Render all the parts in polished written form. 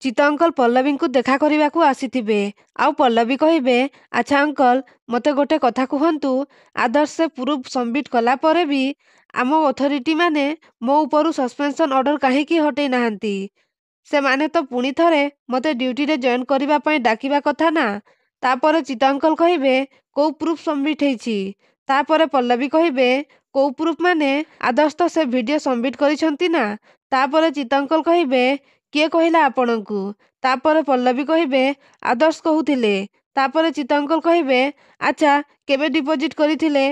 ଚିତ୍ତ uncle ପଲ୍ଲବୀଙ୍କୁ ଦେଖା କରିବାକୁ ଆସିଥିବେ। ଆଉ ପଲ୍ଲବୀ କହିବେ, ଆଚ୍ଛା ଅଙ୍କଲ, ମୋତେ ଗୋଟେ କଥା କୁହନ୍ତୁ, ଆଦର୍ଶ ସେ ପ୍ରୁଫ୍ ସବମିଟ୍ କଲା ପରେ ବି ଆମ ଅଥରିଟିମାନେ ମୋ ଉପରୁ ସସ୍ପେନ୍ସନ୍ ଅର୍ଡ଼ର କାହିଁକି ହଟେଇ ନାହାନ୍ତି? ସେମାନେ ତ ପୁଣି ଥରେ ମୋତେ ଡ୍ୟୁଟିରେ ଜଏନ୍ କରିବା ପାଇଁ ଡାକିବା କଥା ନା। ତାପରେ ଚିତ୍ତ ଅଙ୍କଲ କହିବେ, କୋଉ ପ୍ରୁଫ୍ ସବମିଟ୍ ହେଇଛି? ତାପରେ ପଲ୍ଲବୀ କହିବେ, କୋଉ ପ୍ରୁଫ୍ ମାନେ? ଆଦର୍ଶ ତ ସେ ଭିଡ଼ିଓ ସବମିଟ୍ କରିଛନ୍ତି ନା। ତାପରେ ଚିତ୍ତ ଅଙ୍କଲ କହିବେ, କିଏ କହିଲା ଆପଣଙ୍କୁ? ତାପରେ ପଲ୍ଲବୀ କହିବେ, ଆଦର୍ଶ କହୁଥିଲେ। ତାପରେ ଚିତ୍ତ ଅଙ୍କଲ କହିବେ, ଆଚ୍ଛା କେବେ ଡିପୋଜିଟ୍ କରିଥିଲେ?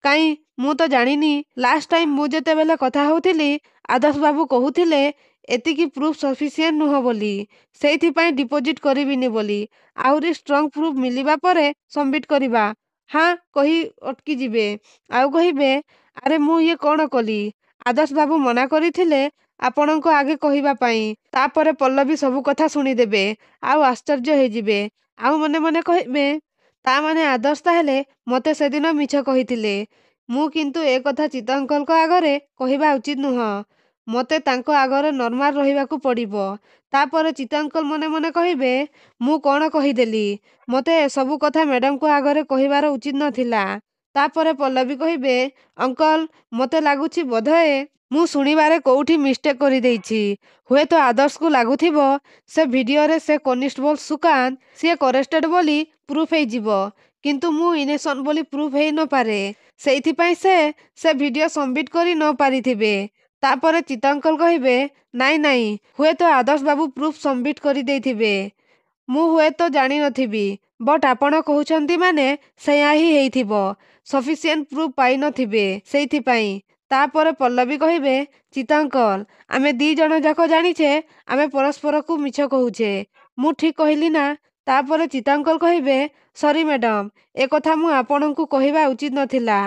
କାଇଁ ମୁଁ ତ ଜାଣିନି। ଲାଷ୍ଟ ଟାଇମ୍ ମୁଁ ଯେତେବେଳେ କଥା ହେଉଥିଲି ଆଦର୍ଶ ବାବୁ କହୁଥିଲେ ଏତିକି ପ୍ରୁଫ୍ ସଫିସିଏଣ୍ଟ ନୁହଁ ବୋଲି, ସେଇଥିପାଇଁ ଡିପୋଜିଟ୍ କରିବିନି ବୋଲି। ଆହୁରି ଷ୍ଟ୍ରଙ୍ଗ ପ୍ରୁଫ୍ ମିଳିବା ପରେ ସବମିଟ୍ କରିବା। ହାଁ କହି ଅଟକିଯିବେ। ଆଉ କହିବେ, ଆରେ ମୁଁ ଇଏ କ'ଣ କଲି? ଆଦର୍ଶ ବାବୁ ମନା କରିଥିଲେ ଆପଣଙ୍କ ଆଗେ କହିବା ପାଇଁ। ତାପରେ ପଲ୍ଲବୀ ସବୁ କଥା ଶୁଣିଦେବେ ଆଉ ଆଶ୍ଚର୍ଯ୍ୟ ହେଇଯିବେ। ଆଉ ମନେ ମନେ କହିବେ, ତା ମାନେ ଆଦର୍ଶ ତାହେଲେ ମୋତେ ସେଦିନ ମିଛ କହିଥିଲେ। ମୁଁ କିନ୍ତୁ ଏ କଥା ଚିତ୍ତ ଅଙ୍କଲଙ୍କ ଆଗରେ କହିବା ଉଚିତ ନୁହଁ। ମୋତେ ତାଙ୍କ ଆଗରେ ନର୍ମାଲ ରହିବାକୁ ପଡ଼ିବ। ତାପରେ ଚିତ୍ତ ଅଙ୍କଲ ମନେ ମନେ କହିବେ, ମୁଁ କ'ଣ କହିଦେଲି? ମୋତେ ଏସବୁ କଥା ମ୍ୟାଡ଼ାମଙ୍କ ଆଗରେ କହିବାର ଉଚିତ ନଥିଲା। ତାପରେ ପଲ୍ଲବୀ କହିବେ, ଅଙ୍କଲ ମୋତେ ଲାଗୁଛି ବୋଧହୁଏ ମୁଁ ଶୁଣିବାରେ କୋଉଠି ମିଷ୍ଟେକ୍ କରିଦେଇଛି। ହୁଏତ ଆଦର୍ଶକୁ ଲାଗୁଥିବ ସେ ଭିଡ଼ିଓରେ ସେ କନିଷ୍ଟବଳ ସୁକାନ୍ତ ସିଏ କରେଷ୍ଟେଡ୍ ବୋଲି ପ୍ରୁଫ୍ ହେଇଯିବ, କିନ୍ତୁ ମୁଁ ଇନେସନ୍ ବୋଲି ପ୍ରୁଫ୍ ହେଇ ନପାରେ। ସେଇଥିପାଇଁ ସେ ଭିଡ଼ିଓ ସବମିଟ୍ କରି ନ ପାରିଥିବେ। ତାପରେ ଚିତ୍ତ ଅଙ୍କଲ କହିବେ, ନାଇଁ ନାଇଁ, ହୁଏତ ଆଦର୍ଶ ବାବୁ ପ୍ରୁଫ୍ ସବମିଟ୍ କରିଦେଇଥିବେ। ମୁଁ ହୁଏତ ଜାଣିନଥିବି, ବଟ୍ ଆପଣ କହୁଛନ୍ତି ମାନେ ସେଇଆ ହିଁ ହେଇଥିବ। ସଫିସିଏଣ୍ଟ ପ୍ରୁଫ୍ ପାଇନଥିବେ ସେଇଥିପାଇଁ। ତାପରେ ପଲ୍ଲବୀ କହିବେ, ଚିତ୍ତ ଅଙ୍କଲ, ଆମେ ଦି ଜଣ ଯାକ ଜାଣିଛେ ଆମେ ପରସ୍ପରକୁ ମିଛ କହୁଛେ। ମୁଁ ଠିକ୍ କହିଲି ନା? ତାପରେ ଚିତ୍ତ ଅଙ୍କଲ କହିବେ, ସରି ମ୍ୟାଡ଼ାମ, ଏ କଥା ମୁଁ ଆପଣଙ୍କୁ କହିବା ଉଚିତ ନଥିଲା।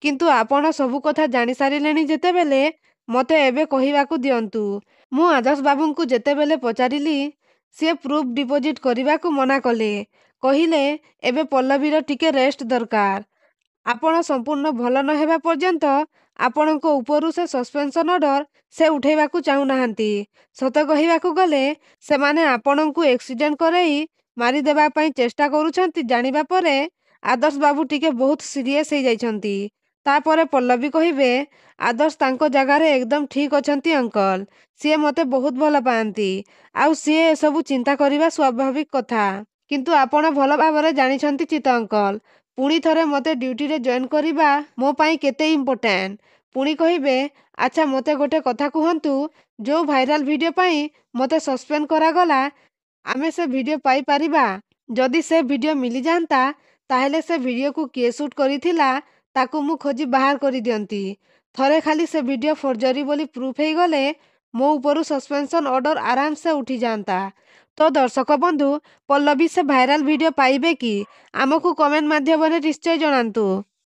କିନ୍ତୁ ଆପଣ ସବୁ କଥା ଜାଣିସାରିଲେଣି ଯେତେବେଳେ ମୋତେ ଏବେ କହିବାକୁ ଦିଅନ୍ତୁ। ମୁଁ ଆଦର୍ଶ ବାବୁଙ୍କୁ ଯେତେବେଳେ ପଚାରିଲି ସିଏ ପ୍ରୁଫ୍ ଡିପୋଜିଟ୍ କରିବାକୁ ମନା କଲେ। କହିଲେ ଏବେ ପଲ୍ଲବୀର ଟିକେ ରେଷ୍ଟ ଦରକାର। ଆପଣ ସମ୍ପୂର୍ଣ୍ଣ ଭଲ ନ ହେବା ପର୍ଯ୍ୟନ୍ତ ଆପଣଙ୍କ ଉପରୁ ସେ ସସ୍ପେନ୍ସନ୍ ଅର୍ଡ଼ର ସେ ଉଠେଇବାକୁ ଚାହୁଁନାହାନ୍ତି। ସତ କହିବାକୁ ଗଲେ ସେମାନେ ଆପଣଙ୍କୁ ଏକ୍ସିଡେଣ୍ଟ କରେଇ ମାରିଦେବା ପାଇଁ ଚେଷ୍ଟା କରୁଛନ୍ତି ଜାଣିବା ପରେ ଆଦର୍ଶ ବାବୁ ଟିକେ ବହୁତ ସିରିୟସ୍ ହେଇଯାଇଛନ୍ତି। ତାପରେ ପଲ୍ଲବୀ କହିବେ, ଆଦର୍ଶ ତାଙ୍କ ଜାଗାରେ ଏକଦମ ଠିକ୍ ଅଛନ୍ତି ଅଙ୍କଲ। ସିଏ ମୋତେ ବହୁତ ଭଲ ପାଆନ୍ତି। ଆଉ ସିଏ ଏସବୁ ଚିନ୍ତା କରିବା ସ୍ୱାଭାବିକ କଥା। କିନ୍ତୁ ଆପଣ ଭଲ ଭାବରେ ଜାଣିଛନ୍ତି ଚିତ୍ତ ଅଙ୍କଲ, ପୁଣି ଥରେ ମୋତେ ଡ୍ୟୁଟିରେ ଜଏନ୍ କରିବା ମୋ ପାଇଁ କେତେ ଇମ୍ପୋର୍ଟାଣ୍ଟ। ପୁଣି କହିବେ, ଆଚ୍ଛା ମୋତେ ଗୋଟେ କଥା କୁହନ୍ତୁ, ଯୋଉ ଭାଇରାଲ ଭିଡ଼ିଓ ପାଇଁ ମୋତେ ସସ୍ପେଣ୍ଡ କରାଗଲା ଆମେ ସେ ଭିଡ଼ିଓ ପାଇପାରିବା? ଯଦି ସେ ଭିଡ଼ିଓ ମିଳିଯାଆନ୍ତା ତାହେଲେ ସେ ଭିଡ଼ିଓକୁ କିଏ ସୁଟ୍ କରିଥିଲା ତାକୁ ମୁଁ ଖୋଜି ବାହାର କରିଦିଅନ୍ତି। ଥରେ ଖାଲି ସେ ଭିଡ଼ିଓ ଫର୍ଜରୀ ବୋଲି ପ୍ରୁଫ୍ ହେଇଗଲେ ମୋ ଉପରୁ ସସ୍ପେନ୍ସନ୍ ଅର୍ଡ଼ର ଆରାମସେ ଉଠିଯାଆନ୍ତା। ତ ଦର୍ଶକ ବନ୍ଧୁ, ପଲ୍ଲବୀ ସେ ଭାଇରାଲ ଭିଡ଼ିଓ ପାଇବେ କି? ଆମକୁ କମେଣ୍ଟ ମାଧ୍ୟମରେ ନିଶ୍ଚୟ ଜଣାନ୍ତୁ।